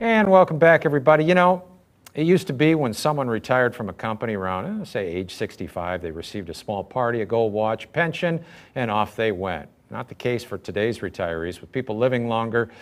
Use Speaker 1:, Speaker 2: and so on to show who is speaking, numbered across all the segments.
Speaker 1: And welcome back, everybody. You know, it used to be when someone retired from a company around, say, age 65, they received a small party, a gold watch, pension, and off they went. Not the case for today's retirees. With people living longer,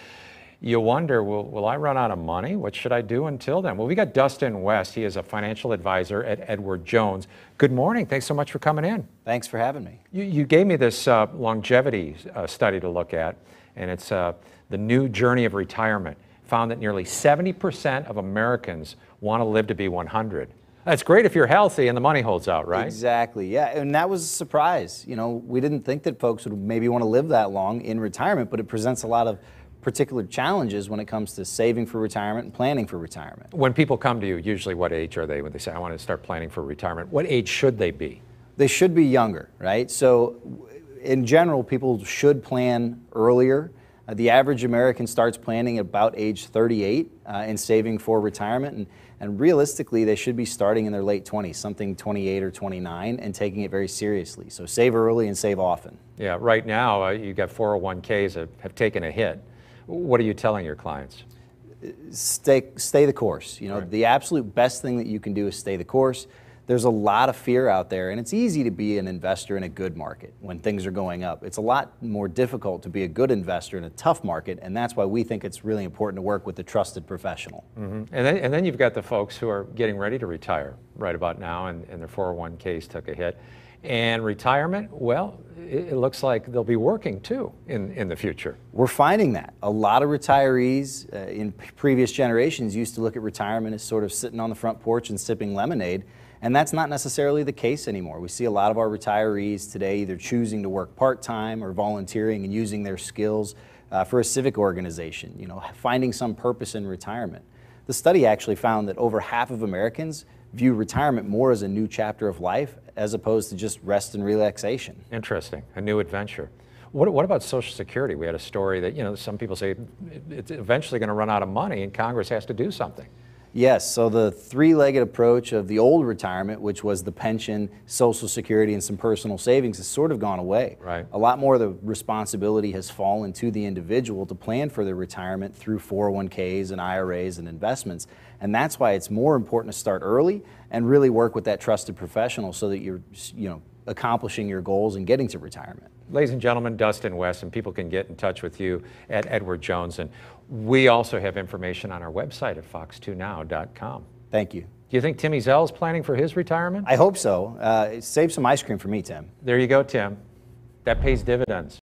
Speaker 1: you wonder, will I run out of money? What should I do until then? Well, we got Dustin West. He is a financial advisor at Edward Jones. Good morning. Thanks so much for coming in.
Speaker 2: Thanks for having me.
Speaker 1: You gave me this longevity study to look at, and it's the new journey of retirement. Found that nearly 70% of Americans want to live to be 100. That's great if you're healthy and the money holds out, right?
Speaker 2: Exactly, yeah, and that was a surprise. You know, we didn't think that folks would maybe want to live that long in retirement, but it presents a lot of particular challenges when it comes to saving for retirement and planning for retirement.
Speaker 1: When people come to you, usually what age are they when they say, I want to start planning for retirement? What age should they be?
Speaker 2: They should be younger, right? So in general, people should plan earlier. The average American starts planning at about age 38 and saving for retirement. And realistically, they should be starting in their late 20s, something 28 or 29, and taking it very seriously. So save early and save often.
Speaker 1: Yeah, right now, you got 401ks that have taken a hit. What are you telling your clients?
Speaker 2: Stay the course. You know, right. The absolute best thing that you can do is stay the course. There's a lot of fear out there, and it's easy to be an investor in a good market when things are going up. It's a lot more difficult to be a good investor in a tough market, and that's why we think it's really important to work with a trusted professional.
Speaker 1: Mm-hmm. And then you've got the folks who are getting ready to retire right about now, and their 401ks took a hit. And retirement, well, it looks like they'll be working too in the future.
Speaker 2: We're finding that. A lot of retirees in previous generations used to look at retirement as sort of sitting on the front porch and sipping lemonade. And that's not necessarily the case anymore. We see a lot of our retirees today either choosing to work part-time or volunteering and using their skills for a civic organization, you know, finding some purpose in retirement. The study actually found that over half of Americans view retirement more as a new chapter of life as opposed to just rest and relaxation.
Speaker 1: Interesting, a new adventure. What about Social Security? We had a story that, you know, some people say it's eventually going to run out of money and Congress has to do something.
Speaker 2: Yes, so the three-legged approach of the old retirement, which was the pension, Social Security, and some personal savings, has sort of gone away.
Speaker 1: Right.
Speaker 2: A lot more of the responsibility has fallen to the individual to plan for their retirement through 401ks and IRAs and investments. And that's why it's more important to start early and really work with that trusted professional so that you're, you know, accomplishing your goals and getting to retirement.
Speaker 1: Ladies and gentlemen, Dustin West, and people can get in touch with you at Edward Jones. And we also have information on our website at fox2now.com.
Speaker 2: Thank you.
Speaker 1: Do you think Timmy Zell's planning for his retirement?
Speaker 2: I hope so. Save some ice cream for me, Tim.
Speaker 1: There you go, Tim. That pays dividends.